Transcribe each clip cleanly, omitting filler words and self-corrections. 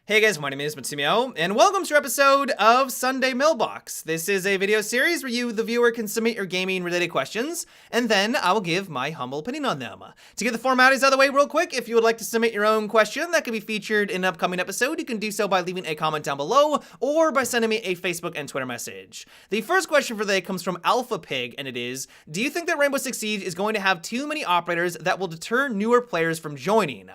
Hey guys, my name is Matsumo, and welcome to our episode of Sunday Mailbox. This is a video series where you, the viewer, can submit your gaming-related questions, and then I will give my humble opinion on them. To get the formalities out of the way real quick, if you would like to submit your own question that could be featured in an upcoming episode, you can do so by leaving a comment down below, or by sending me a Facebook and Twitter message. The first question for today comes from Alpha Pig, and it is, do you think that Rainbow Six Siege is going to have too many operators that will deter newer players from joining?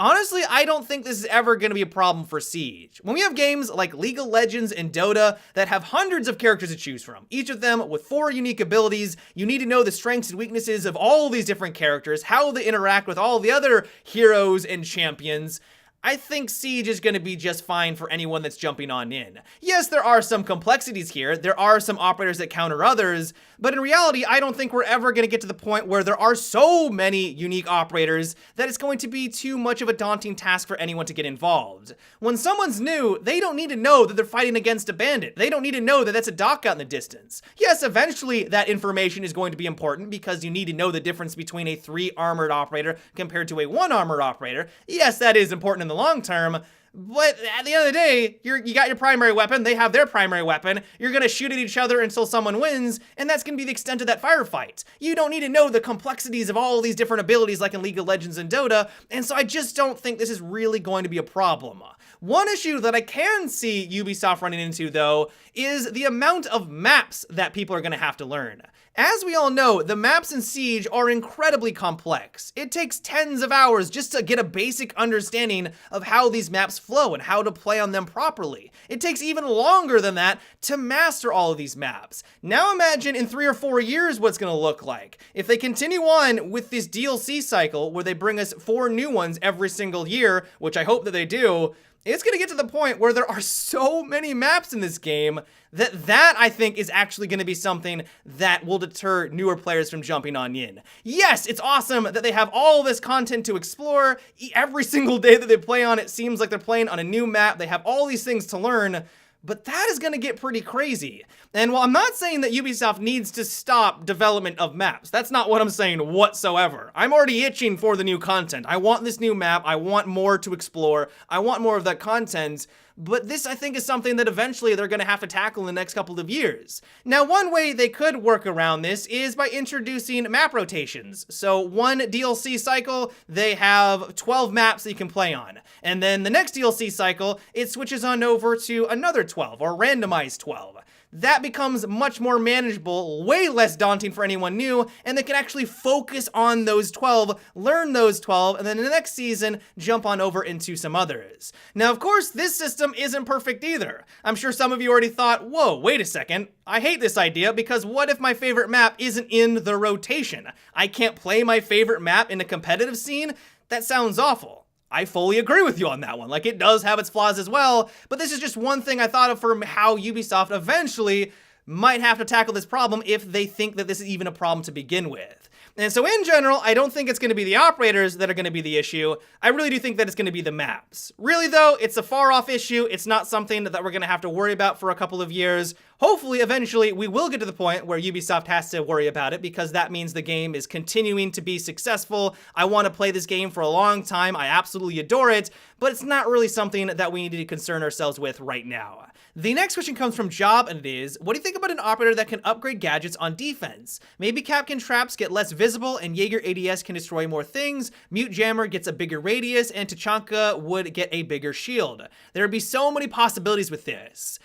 Honestly, I don't think this is ever going to be a problem for Siege. When we have games like League of Legends and Dota that have hundreds of characters to choose from, each of them with 4 unique abilities, you need to know the strengths and weaknesses of all these different characters, how they interact with all the other heroes and champions. I think Siege is going to be just fine for anyone that's jumping on in. Yes, there are some complexities here. There are some operators that counter others, but in reality, I don't think we're ever going to get to the point where there are so many unique operators that it's going to be too much of a daunting task for anyone to get involved. When someone's new, they don't need to know that they're fighting against a bandit. They don't need to know that that's a dock out in the distance. Yes, eventually that information is going to be important because you need to know the difference between a 3 armored operator compared to a 1 armored operator. Yes, that is important in the long term, but at the end of the day, you got your primary weapon, they have their primary weapon, you're gonna shoot at each other until someone wins, and that's gonna be the extent of that firefight. You don't need to know the complexities of all these different abilities like in League of Legends and Dota, and so I just don't think this is really going to be a problem. One issue that I can see Ubisoft running into, though, is the amount of maps that people are gonna have to learn. As we all know, the maps in Siege are incredibly complex. It takes tens of hours just to get a basic understanding of how these maps flow and how to play on them properly. It takes even longer than that to master all of these maps. Now imagine in 3 or 4 years what it's gonna look like. If they continue on with this DLC cycle where they bring us 4 new ones every single year, which I hope that they do, it's gonna get to the point where there are so many maps in this game that I think is actually gonna be something that will deter newer players from jumping on in. Yes, it's awesome that they have all this content to explore. Every single day that they play on it seems like they're playing on a new map. They have all these things to learn, but that is gonna get pretty crazy. And while I'm not saying that Ubisoft needs to stop development of maps, that's not what I'm saying whatsoever. I'm already itching for the new content. I want this new map, I want more to explore, I want more of that content, but this I think is something that eventually they're gonna have to tackle in the next couple of years. Now, one way they could work around this is by introducing map rotations. So one DLC cycle, they have 12 maps that you can play on. And then the next DLC cycle, it switches on over to another 12 or randomized 12. That becomes much more manageable, way less daunting for anyone new, and they can actually focus on those 12, learn those 12, and then in the next season, jump on over into some others. Now, of course, this system isn't perfect either. I'm sure some of you already thought, whoa, wait a second, I hate this idea because what if my favorite map isn't in the rotation? I can't play my favorite map in a competitive scene? That sounds awful. I fully agree with you on that one. Like, it does have its flaws as well, but this is just one thing I thought of for how Ubisoft eventually might have to tackle this problem if they think that this is even a problem to begin with. And so in general, I don't think it's going to be the operators that are going to be the issue. I really do think that it's going to be the maps. Really though, it's a far off issue. It's not something that we're going to have to worry about for a couple of years. Hopefully, eventually, we will get to the point where Ubisoft has to worry about it because that means the game is continuing to be successful. I want to play this game for a long time. I absolutely adore it, but it's not really something that we need to concern ourselves with right now. The next question comes from Job, and it is, what do you think about an operator that can upgrade gadgets on defense? Maybe Capcan traps get less visible and Jaeger ADS can destroy more things, Mute Jammer gets a bigger radius, and Tachanka would get a bigger shield. There would be so many possibilities with this.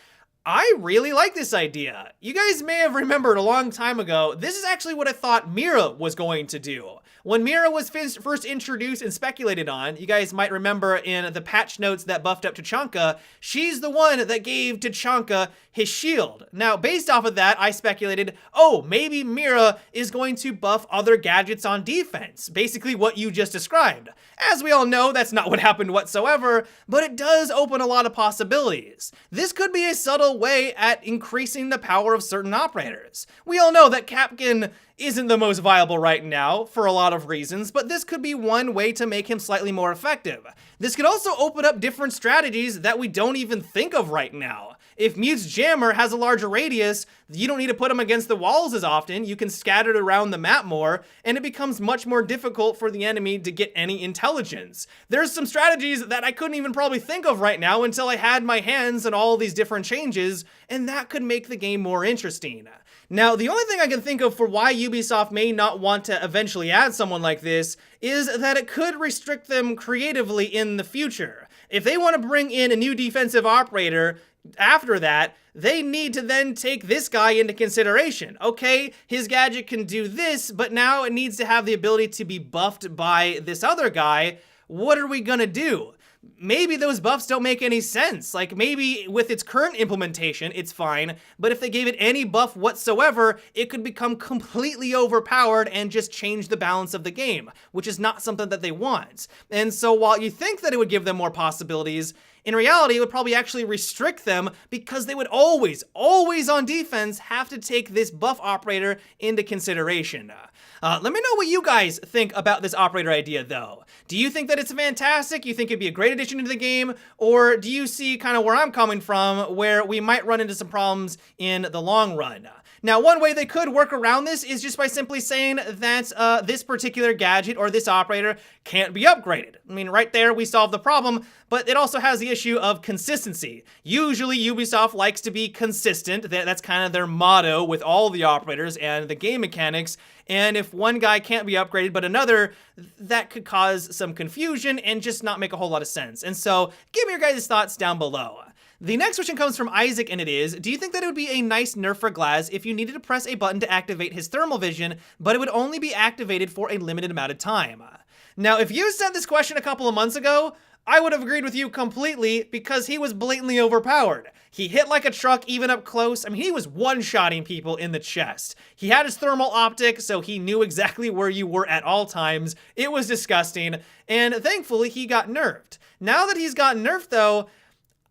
I really like this idea. You guys may have remembered a long time ago, this is actually what I thought Mira was going to do. When Mira was first introduced and speculated on, you guys might remember in the patch notes that buffed up Tachanka, she's the one that gave Tachanka his shield. Now, based off of that, I speculated, oh, maybe Mira is going to buff other gadgets on defense. Basically what you just described. As we all know, that's not what happened whatsoever, but it does open a lot of possibilities. This could be a subtle way at increasing the power of certain operators. We all know that Capcan isn't the most viable right now for a lot of reasons, but this could be one way to make him slightly more effective. This could also open up different strategies that we don't even think of right now. If Mute's Jammer has a larger radius, you don't need to put him against the walls as often, you can scatter it around the map more, and it becomes much more difficult for the enemy to get any intelligence. There's some strategies that I couldn't even probably think of right now until I had my hands on all these different changes, and that could make the game more interesting. Now, the only thing I can think of for why Ubisoft may not want to eventually add someone like this is that it could restrict them creatively in the future. If they want to bring in a new defensive operator after that, they need to then take this guy into consideration. Okay, his gadget can do this, but now it needs to have the ability to be buffed by this other guy. What are we gonna do? Maybe those buffs don't make any sense. Like, maybe with its current implementation, it's fine, but if they gave it any buff whatsoever, it could become completely overpowered and just change the balance of the game, which is not something that they want. And so while you think that it would give them more possibilities, in reality, it would probably actually restrict them because they would always on defense have to take this buff operator into consideration. Let me know what you guys think about this operator idea, though. Do you think that it's fantastic? You think it'd be a great addition to the game? Or do you see kind of where I'm coming from, where we might run into some problems in the long run? Now, one way they could work around this is just by simply saying that this particular gadget or this operator can't be upgraded. I mean, right there, we solve the problem, but it also has the issue of consistency. Usually, Ubisoft likes to be consistent. That's kind of their motto with all the operators and the game mechanics. And if one guy can't be upgraded but another, that could cause some confusion and just not make a whole lot of sense. And so, give me your guys' thoughts down below. The next question comes from Isaac, and it is, do you think that it would be a nice nerf for Glaz if you needed to press a button to activate his thermal vision, but it would only be activated for a limited amount of time? Now, if you sent this question a couple of months ago, I would have agreed with you completely because he was blatantly overpowered. He hit like a truck even up close. I mean, he was one-shotting people in the chest. He had his thermal optic, so he knew exactly where you were at all times. It was disgusting, and thankfully he got nerfed. Now that he's gotten nerfed, though,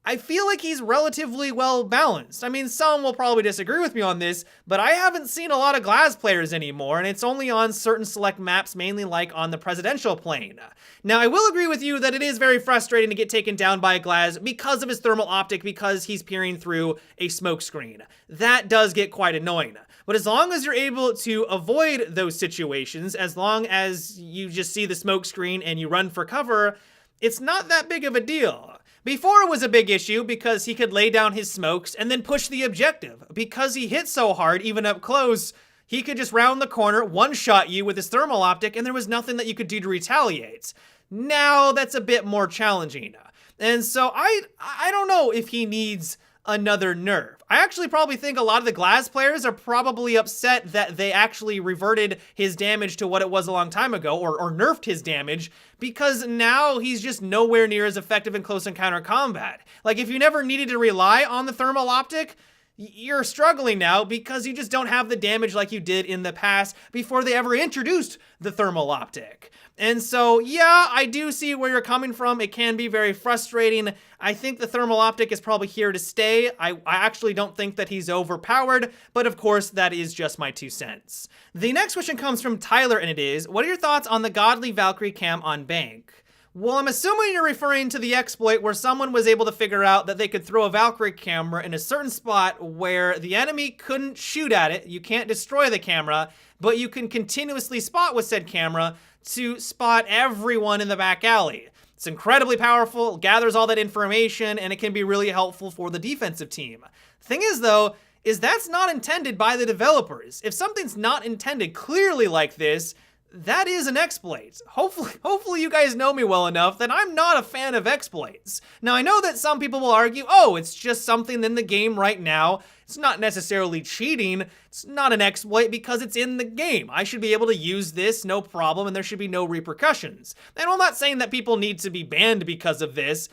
I feel like he's relatively well balanced. I mean, some will probably disagree with me on this, but I haven't seen a lot of Glaz players anymore, and it's only on certain select maps, mainly like on the presidential plane. Now, I will agree with you that it is very frustrating to get taken down by a Glaz because of his thermal optic, because he's peering through a smoke screen. That does get quite annoying. But as long as you're able to avoid those situations, as long as you just see the smoke screen and you run for cover, it's not that big of a deal. Before it was a big issue because he could lay down his smokes and then push the objective. Because he hit so hard, even up close, he could just round the corner, one-shot you with his thermal optic, and there was nothing that you could do to retaliate. Now that's a bit more challenging. And so I don't know if he needs another nerf. I actually probably think a lot of the Glaz players are probably upset that they actually reverted his damage to what it was a long time ago, or nerfed his damage, because now he's just nowhere near as effective in close encounter combat. Like, if you never needed to rely on the thermal optic, you're struggling now because you just don't have the damage like you did in the past before they ever introduced the thermal optic. And so, yeah, I do see where you're coming from. It can be very frustrating. I think the thermal optic is probably here to stay. I actually don't think that he's overpowered, but of course, that is just my 2 cents. The next question comes from Tyler, and it is, what are your thoughts on the Godly Valkyrie cam on Bank? Well, I'm assuming you're referring to the exploit where someone was able to figure out that they could throw a Valkyrie camera in a certain spot where the enemy couldn't shoot at it. You can't destroy the camera, but you can continuously spot with said camera to spot everyone in the back alley. It's incredibly powerful, gathers all that information, and it can be really helpful for the defensive team. Thing is, though, is that's not intended by the developers. If something's not intended clearly like this, that is an exploit. Hopefully you guys know me well enough that I'm not a fan of exploits. Now, I know that some people will argue, oh, it's just something in the game right now. It's not necessarily cheating. It's not an exploit because it's in the game. I should be able to use this, no problem, and there should be no repercussions. And I'm not saying that people need to be banned because of this.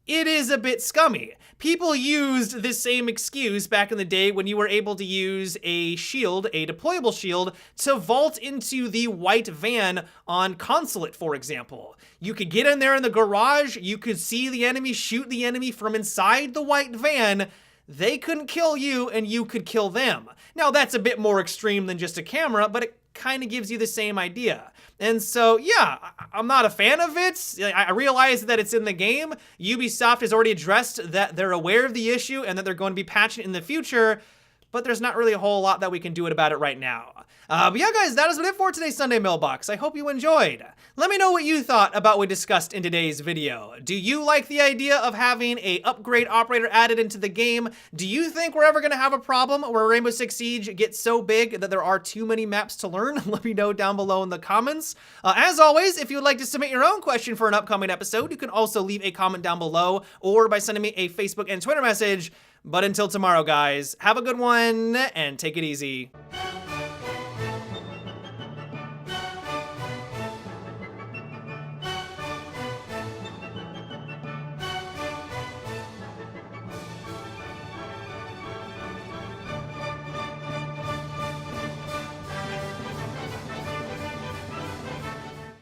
It is a bit scummy. People used this same excuse back in the day when you were able to use a shield, a deployable shield, to vault into the white van on Consulate, for example. You could get in there in the garage, you could see the enemy, shoot the enemy from inside the white van. They couldn't kill you, and you could kill them. Now, that's a bit more extreme than just a camera, but it kind of gives you the same idea. And so, yeah, I'm not a fan of it. I realize that it's in the game. Ubisoft has already addressed that they're aware of the issue and that they're going to be patching it in the future, but there's not really a whole lot that we can do about it right now. But yeah, guys, that has been it for today's Sunday Mailbox. I hope you enjoyed. Let me know what you thought about what we discussed in today's video. Do you like the idea of having a upgrade operator added into the game? Do you think we're ever gonna have a problem where Rainbow Six Siege gets so big that there are too many maps to learn? Let me know down below in the comments. As always, if you would like to submit your own question for an upcoming episode, you can also leave a comment down below or by sending me a Facebook and Twitter message. But until tomorrow, guys, have a good one and take it easy.